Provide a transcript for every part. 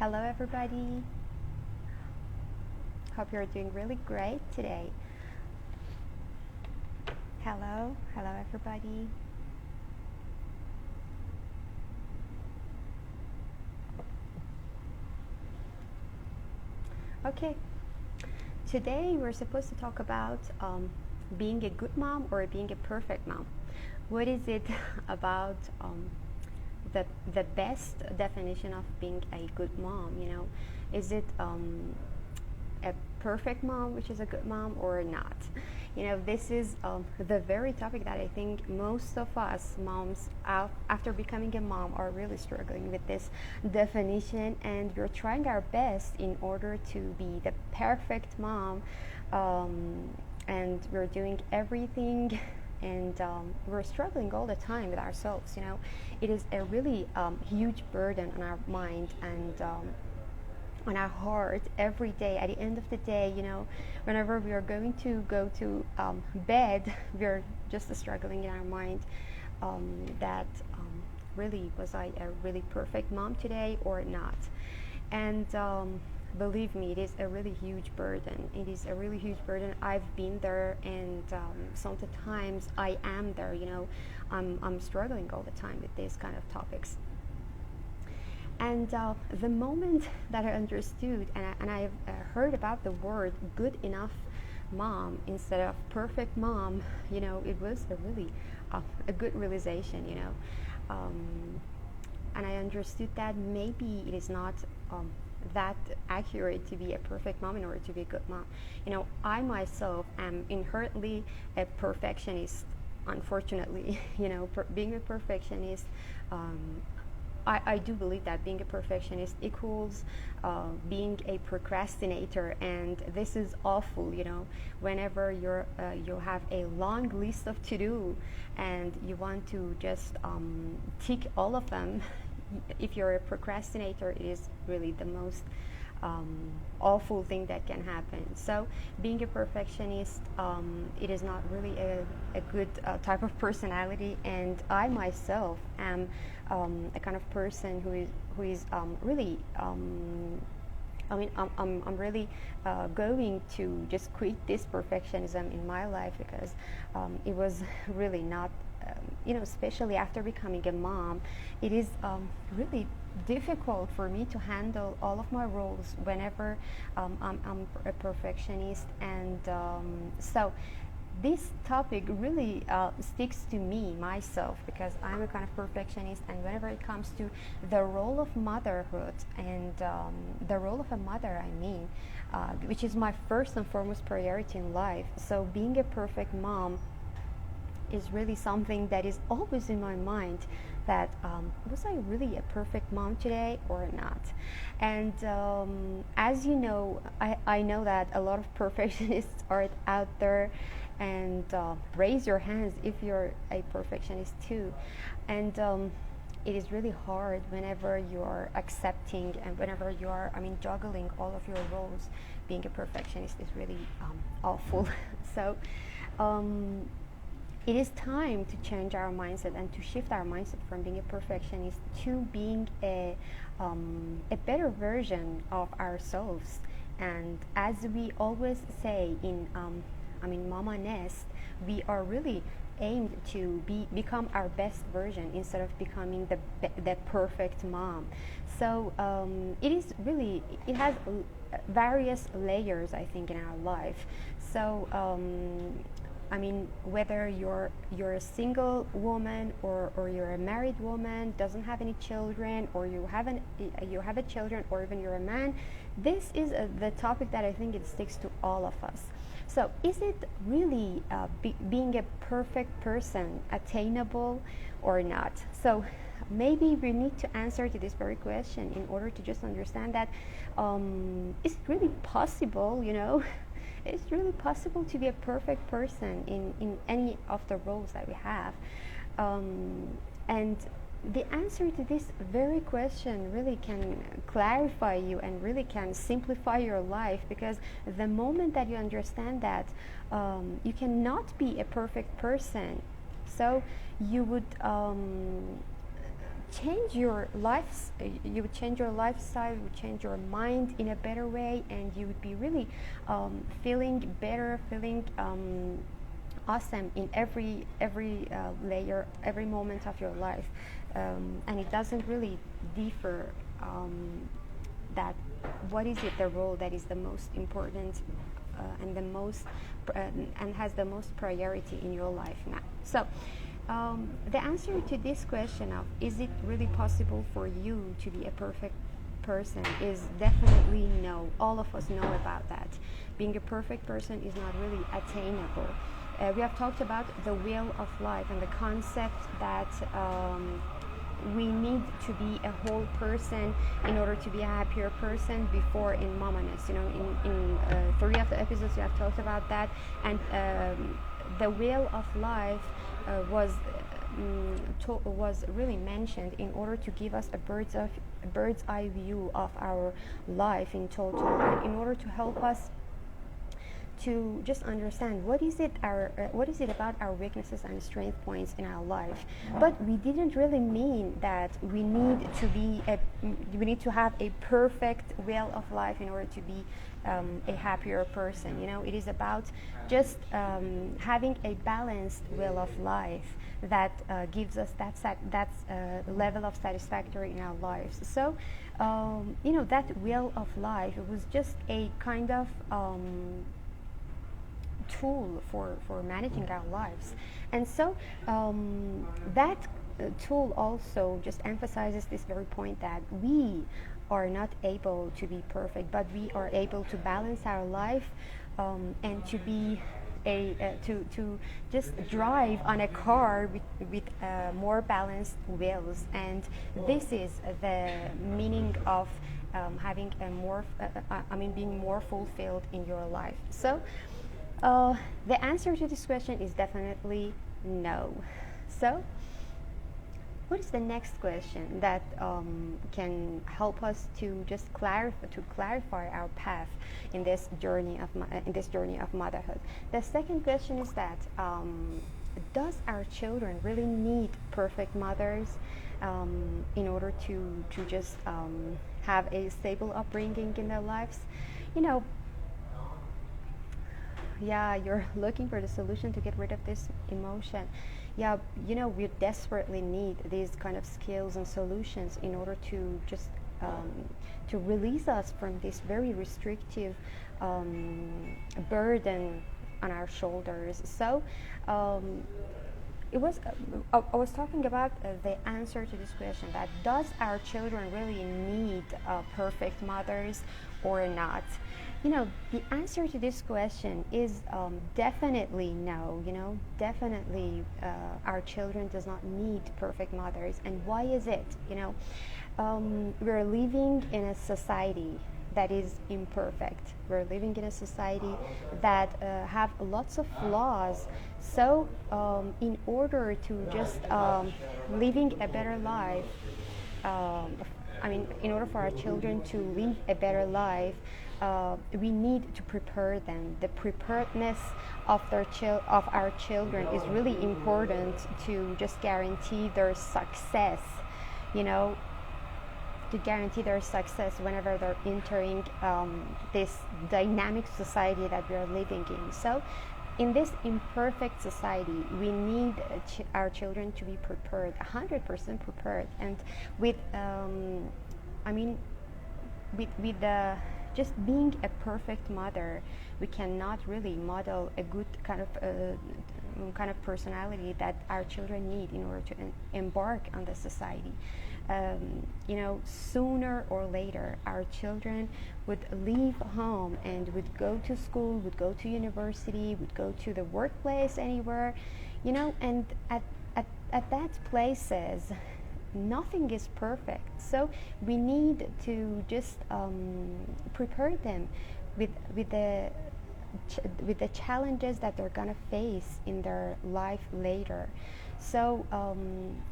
Hello, everybody. Hope you're doing really great today. Hello, everybody. Okay, today we're supposed to talk about being a good mom or being a perfect mom. What is it about the best definition of being a good mom? Is it a perfect mom, which is a good mom, or not? This is the very topic that I think most of us moms, after becoming a mom, are really struggling with this definition, and we're trying our best in order to be the perfect mom, and we're doing everything. And we're struggling all the time with ourselves. It is a really huge burden on our mind and on our heart every day. At the end of the day, whenever we are going to go to bed, we're just struggling in our mind that really, was I a really perfect mom today or not? And believe me, it is a really huge burden. It is a really huge burden. I've been there, and sometimes I am there. I'm struggling all the time with these kind of topics. And the moment that I understood and I've heard about the word good enough mom instead of perfect mom, it was a really a good realization, and I understood that maybe it is not that accurate to be a perfect mom in order to be a good mom. I myself am inherently a perfectionist, unfortunately. Being a perfectionist, I do believe that being a perfectionist equals being a procrastinator, and this is awful. Whenever you have a long list of to do and you want to just tick all of them. If you're a procrastinator, it is really the most awful thing that can happen. So being a perfectionist, it is not really a good type of personality, and I myself am a kind of person who is really I'm really going to just quit this perfectionism in my life, because it was really not, especially after becoming a mom, it is really difficult for me to handle all of my roles whenever I'm a perfectionist. And so this topic really sticks to me myself, because I'm a kind of perfectionist, and whenever it comes to the role of motherhood and the role of a mother, which is my first and foremost priority in life. So being a perfect mom is really something that is always in my mind, that was I really a perfect mom today or not? And as you know, I know that a lot of perfectionists are out there, and raise your hands if you're a perfectionist too. And it is really hard whenever you are accepting and whenever you are juggling all of your roles. Being a perfectionist is really awful. So it is time to change our mindset and to shift our mindset from being a perfectionist to being a better version of ourselves. And as we always say in MamaNest, we are really aimed to become our best version instead of becoming the perfect mom. So it has various layers, I think, in our life. So whether you're a single woman or you're a married woman, doesn't have any children, or you have a children, or even you're a man, this is the topic that I think it sticks to all of us. So is it really being a perfect person attainable or not? So maybe we need to answer to this very question in order to just understand that is it really possible, it's really possible to be a perfect person in any of the roles that we have. And the answer to this very question really can clarify you and really can simplify your life, because the moment that you understand that you cannot be a perfect person, so you would change your life, you would change your lifestyle, you would change your mind in a better way, and you would be really feeling better, feeling awesome in every layer, every moment of your life, and it doesn't really differ that what is it the role that is the most important and the most and has the most priority in your life now. So the answer to this question of is it really possible for you to be a perfect person is definitely no. All of us know about that. Being a perfect person is not really attainable. We have talked about the wheel of life and the concept that we need to be a whole person in order to be a happier person before in MamaNest. You know, in 3 of the episodes we have talked about that, and the wheel of life was really mentioned in order to give us a bird's eye view of our life in total, and in order to help us to just understand what is it about our weaknesses and strength points in our life. But we didn't really mean that we need to have a perfect wheel of life in order to be a happier person. You know, it is about just having a balanced wheel of life that gives us that level of satisfactory in our lives. So you know, that wheel of life, it was just a kind of tool for managing our lives. And so that tool also just emphasizes this very point that we are not able to be perfect, but we are able to balance our life and to be to just drive on a car with more balanced wheels. And this is the meaning of having a more being more fulfilled in your life. So the answer to this question is definitely no. So what is the next question that can help us to just clarify our path in this journey of motherhood? The second question is that does our children really need perfect mothers in order to just have a stable upbringing in their lives? You know, yeah, you're looking for the solution to get rid of this emotion. Yeah, you know, we desperately need these kind of skills and solutions in order to just to release us from this very restrictive burden on our shoulders. So I was talking about the answer to this question, that does our children really need perfect mothers or not? You know, the answer to this question is definitely no. You know, definitely our children does not need perfect mothers. And why is it? You know, we're living in a society that is imperfect. We're living in a society that have lots of flaws. So in order to just living a better life, in order for our children to live a better life, we need to prepare them. The preparedness of our children is really important to just guarantee their success. You know, to guarantee their success whenever they're entering this dynamic society that we are living in. So in this imperfect society, we need our children to be prepared, 100% prepared. And with just being a perfect mother, we cannot really model a good kind of personality that our children need in order to embark on the society. You know, sooner or later, our children would leave home and would go to school, would go to university, would go to the workplace, anywhere, you know, and at that places, nothing is perfect. So we need to just prepare them with the challenges that they're gonna face in their life later. So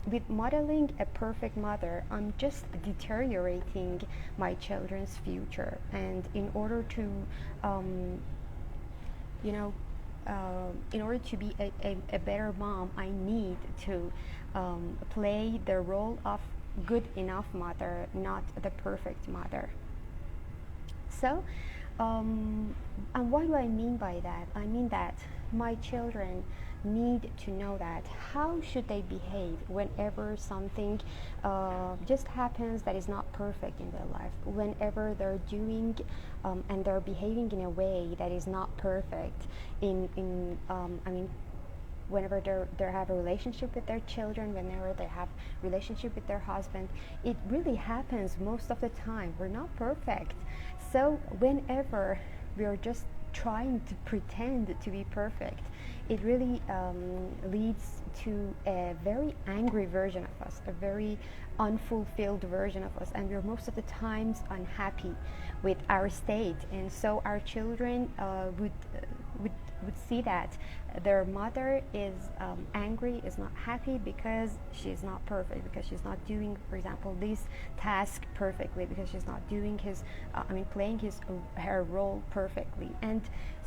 with modeling a perfect mother, I'm just deteriorating my children's future. And in order to in order to be a better mom, I need to play the role of good enough mother, not the perfect mother. So, and what do I mean by that? I mean that my children need to know that how should they behave whenever something just happens that is not perfect in their life, whenever they're doing and they're behaving in a way that is not perfect whenever they have a relationship with their children, whenever they have relationship with their husband. It really happens most of the time. We're not perfect. So whenever we're just trying to pretend to be perfect, it really leads to a very angry version of us, a very unfulfilled version of us, and we're most of the times unhappy with our state. And so our children would see that their mother is angry, is not happy because she's not perfect, because she's not doing, for example, this task perfectly, because she's not doing playing her role perfectly. And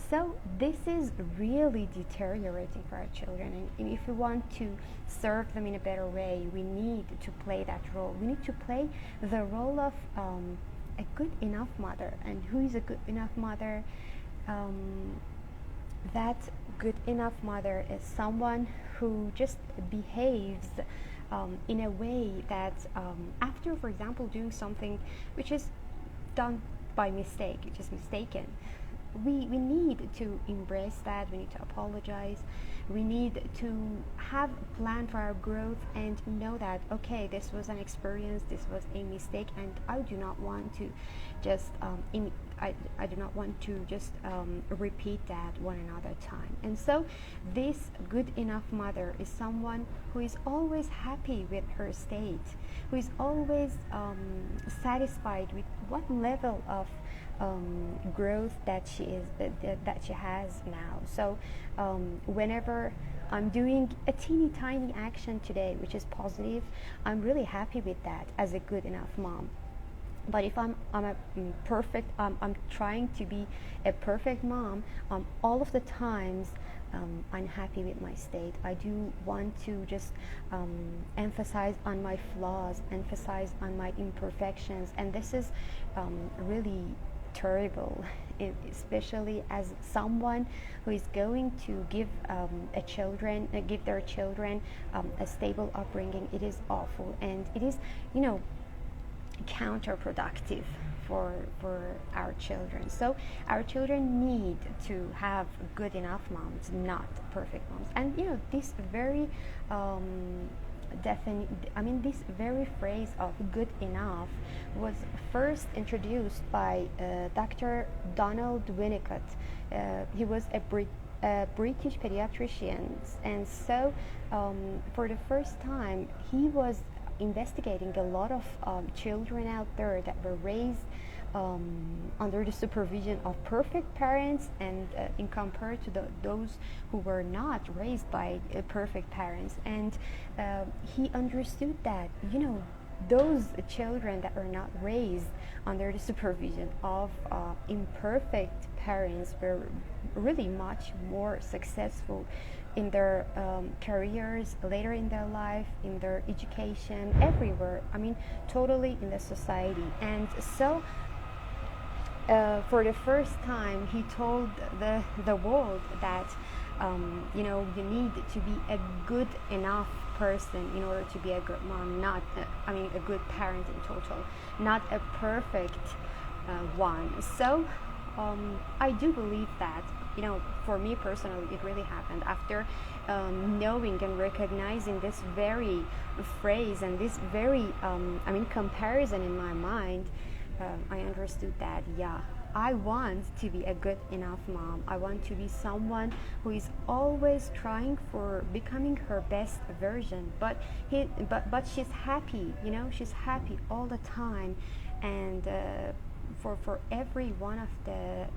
so this is really deteriorating for our children. And if we want to serve them in a better way, we need to play that role. We need to play the role of a good enough mother. And who is a good enough mother? That good enough mother is someone who just behaves in a way that after, for example, doing something which is done by mistake, which is mistaken, we need to embrace that. We need to apologize. We need to have a plan for our growth and know that, okay, this was an experience, this was a mistake, and I do not want to just I do not want to just repeat that one another time. And so this good enough mother is someone who is always happy with her state, who is always satisfied with what level of growth that she has now. So whenever I'm doing a teeny tiny action today which is positive, I'm really happy with that as a good enough mom. But if I'm trying to be a perfect mom, all of the times unhappy with my state. I do want to just emphasize on my flaws, emphasize on my imperfections, and this is really terrible, especially as someone who is going to give their children a stable upbringing. It is awful, and it is, counterproductive for our children. So our children need to have good enough moms, not perfect moms. And this very this very phrase of good enough was first introduced by Dr. Donald Winnicott. He was a British pediatrician, and so for the first time he was investigating a lot of children out there that were raised under the supervision of perfect parents, and in compared to those who were not raised by perfect parents. And he understood that those children that are not raised under the supervision of imperfect parents were really much more successful in their careers later in their life, in their education, everywhere. Totally in the society. And so for the first time he told the world that you need to be a good enough person in order to be a good mom, not a good parent in total, not a perfect one. So I do believe that for me personally, it really happened after knowing and recognizing this very phrase and this very comparison in my mind. I understood that I want to be a good enough mom. I want to be someone who is always trying for becoming her best version, but she's happy, she's happy all the time. And for every one of the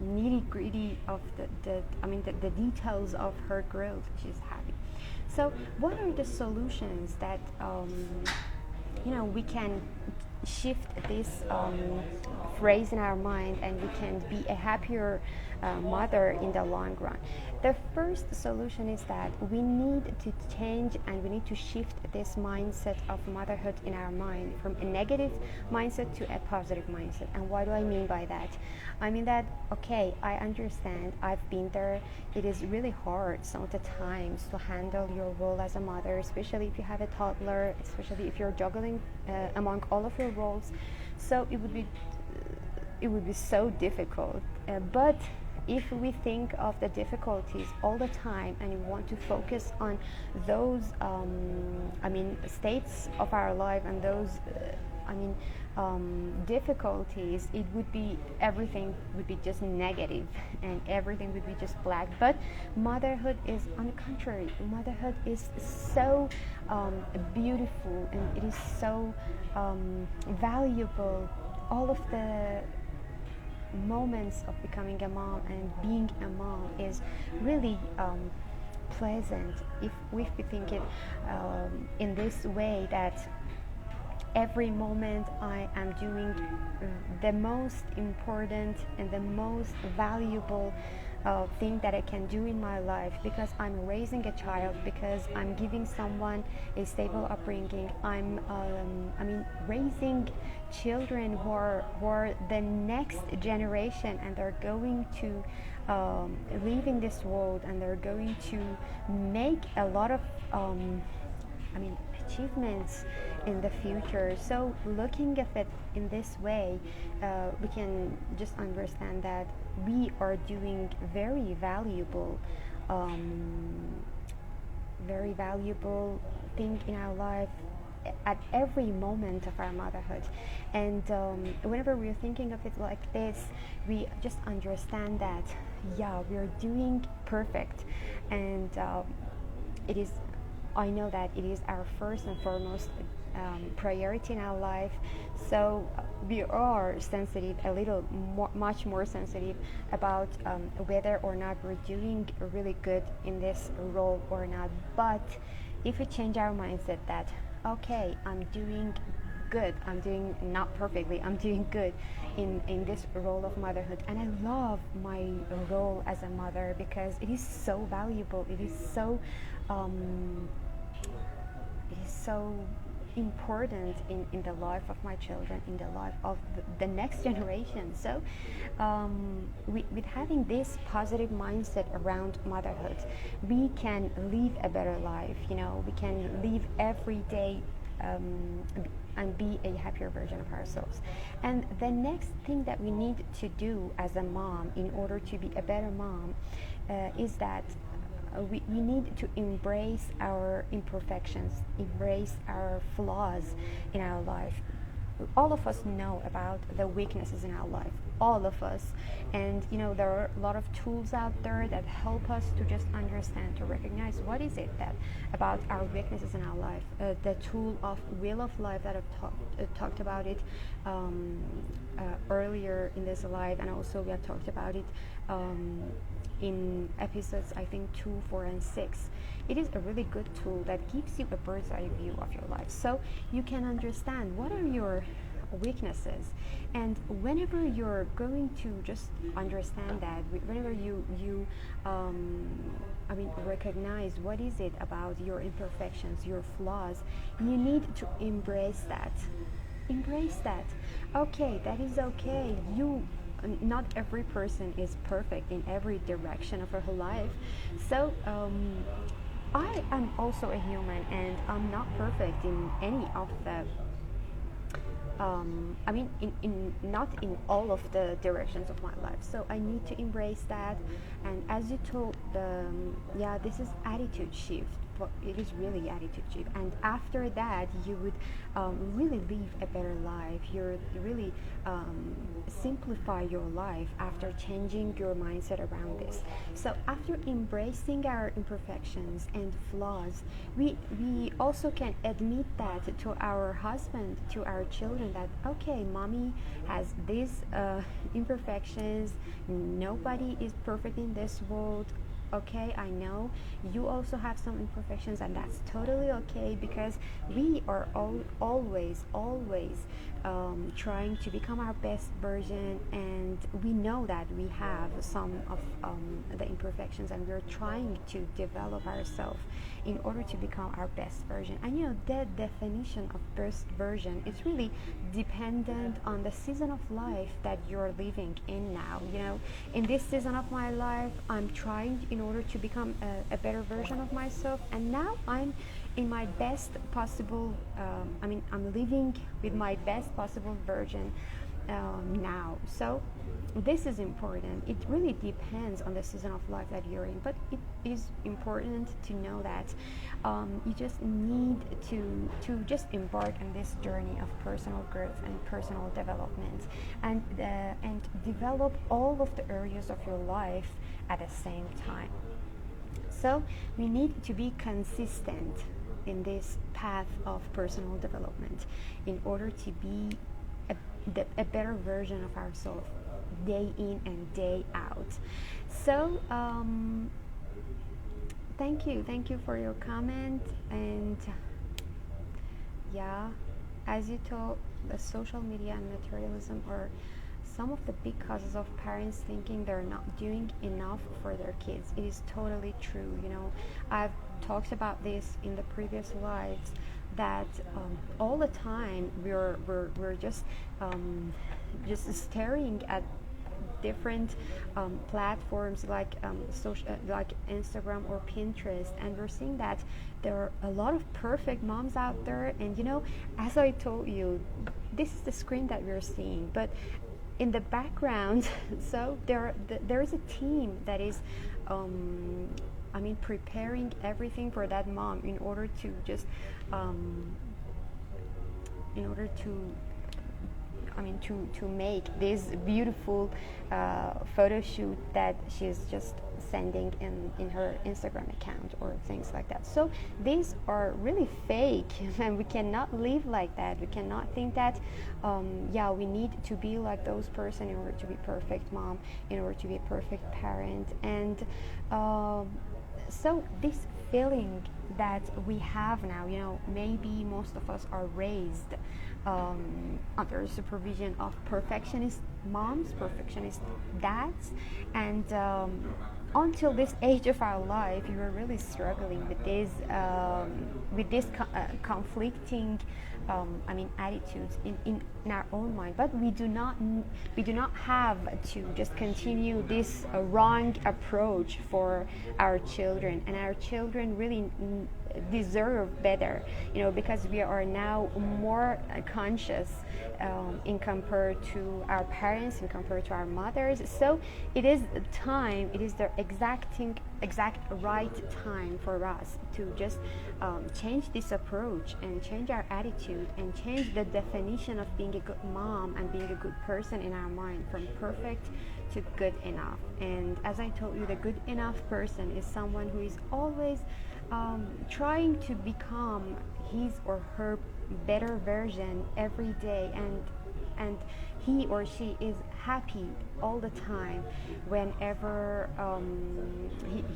nitty-gritty of the details of her growth, she's happy. So what are the solutions that we can shift this phrase in our mind, and we can be a happier mother in the long run? The first solution is that we need to change and we need to shift this mindset of motherhood in our mind from a negative mindset to a positive mindset. And what do I mean by that? I mean that, okay, I understand, I've been there. It is really hard some of the times to handle your role as a mother, especially if you have a toddler, especially if you're juggling among all of your roles. So it would be so difficult. But if we think of the difficulties all the time and we want to focus on those states of our life and those difficulties, it would be, everything would be just negative and everything would be just black. But motherhood is, on the contrary, motherhood is so beautiful, and it is so valuable. All of the moments of becoming a mom and being a mom is really pleasant if we think it in this way, that every moment I am doing the most important and the most valuable thing that I can do in my life, because I'm raising a child, because I'm giving someone a stable upbringing. I'm raising children who are the next generation, and they're going to live in this world, and they're going to make a lot of achievements in the future. So looking at it in this way, we can just understand that we are doing very valuable thing in our life at every moment of our motherhood. And whenever we're thinking of it like this, we just understand that, yeah, we're doing perfect. And it is, I know that it is our first and foremost priority in our life. So we are sensitive, much more sensitive about whether or not we're doing really good in this role or not. But if we change our mindset that, okay, I'm doing good, I'm doing not perfectly, I'm doing good in this role of motherhood, and I love my role as a mother because it is so valuable, it is so important in the life of my children, in the life of the next generation. So with having this positive mindset around motherhood, we can live a better life. We can live every day and be a happier version of ourselves. And the next thing that we need to do as a mom in order to be a better mom is that we need to embrace our imperfections, embrace our flaws in our life. All of us know about the weaknesses in our life, all of us. And there are a lot of tools out there that help us to just understand, to recognize what is it that about our weaknesses in our life. The tool of Wheel of Life that I've talked about it earlier in this live, and also we have talked about it in episodes, I think 2, 4, and 6. It is a really good tool that gives you a bird's eye view of your life, so you can understand what are your weaknesses. And whenever you're going to just understand that, whenever you recognize what is it about your imperfections, your flaws, you need to embrace that. Okay, that is okay. Not every person is perfect in every direction of her life. So I am also a human, and I'm not perfect in any of the not in all of the directions of my life. So I need to embrace that. And as you told, this is attitude shift. It is really attitude shift. And after that, you would really live a better life. You really simplify your life after changing your mindset around this. So after embracing our imperfections and flaws, we also can admit that to our husband, to our children, that okay, mommy has these imperfections. Nobody is perfect in this world. Okay, I know you also have some imperfections, and that's totally okay, because we are always trying to become our best version, and we know that we have some of the imperfections, and we're trying to develop ourselves in order to become our best version. And the definition of best version is really dependent on the season of life that you're living in now. In this season of my life, I'm trying in order to become a better version of myself, and now I'm in my best possible, I'm living with my best possible version now. So this is important. It really depends on the season of life that you're in, but it is important to know that you just need to just embark on this journey of personal growth and personal development, and develop all of the areas of your life at the same time. So we need to be consistent in this path of personal development in order to be a better version of ourselves day in and day out. So thank you for your comment. And as you told, the social media and materialism are some of the big causes of parents thinking they're not doing enough for their kids. It is totally true. I've talked about this in the previous lives, that all the time we're just staring at different platforms like like Instagram or Pinterest, and we're seeing that there are a lot of perfect moms out there. And as I told you, this is the screen that we're seeing, but in the background, so there is a team that is preparing everything for that mom in order to just to make this beautiful photo shoot that she's just sending in her Instagram account or things like that. So these are really fake, and we cannot live like that. We cannot think that we need to be like those person in order to be perfect mom, in order to be a perfect parent. And so this feeling that we have now, maybe most of us are raised under supervision of perfectionist moms, perfectionist dads, and until this age of our life, we were really struggling with this conflicting attitudes in our own mind. But we do not have to just continue this wrong approach for our children, and our children really deserve better, because we are now more conscious in compared to our parents, in compared to our mothers. So it is the exact right time for us to just change this approach and change our attitude and change the definition of being a good mom and being a good person in our mind, from perfect to good enough. And as I told you, the good enough person is someone who is always trying to become his or her better version every day, and he or she is happy all the time whenever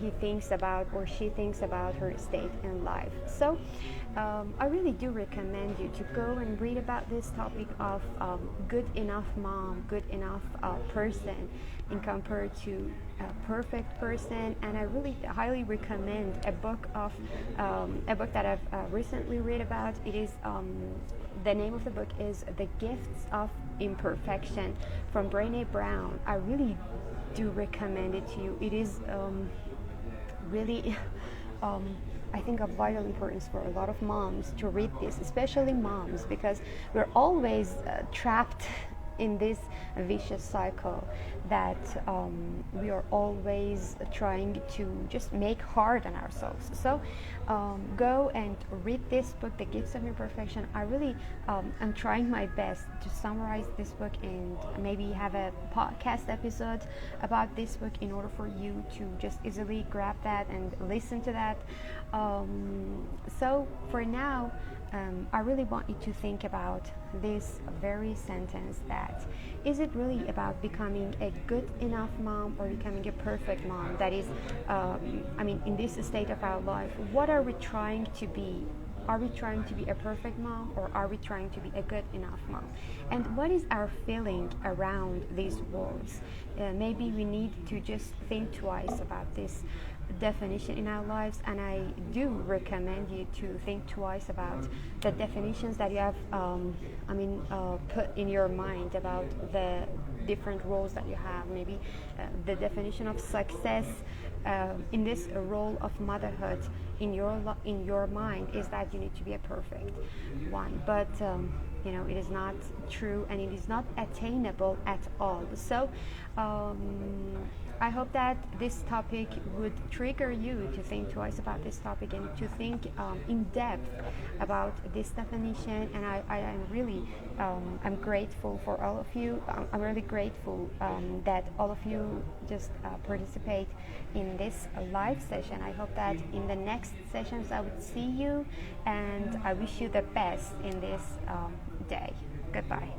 he thinks about or she thinks about her state in life. So I really do recommend you to go and read about this topic of good enough mom, good enough person in compared to a perfect person. And I really highly recommend a book that I've recently read about. It is the name of the book is The Gifts of Imperfection from Brené Brown. I really do recommend it to you. It is really I think of vital importance for a lot of moms to read this, especially moms, because we're always trapped in this vicious cycle that we are always trying to just make hard on ourselves. So go and read this book, The Gifts of Imperfection. I really am trying my best to summarize this book and maybe have a podcast episode about this book in order for you to just easily grab that and listen to that. So for now, I really want you to think about this very sentence, that is it really about becoming a good enough mom or becoming a perfect mom? That is, in this state of our life, what are we trying to be Are we trying to be a perfect mom, or are we trying to be a good enough mom? And what is our feeling around these words? Maybe we need to just think twice about this definition in our lives, and I do recommend you to think twice about the definitions that you have put in your mind about the different roles that you have. Maybe the definition of success in this role of motherhood in your mind is that you need to be a perfect one, but it is not true, and it is not attainable at all. So I hope that this topic would trigger you to think twice about this topic and to think in depth about this definition. And I am really I'm grateful for all of you. I'm really grateful that all of you just participate in this live session. I hope that in the next sessions I would see you, and I wish you the best in this day. Goodbye.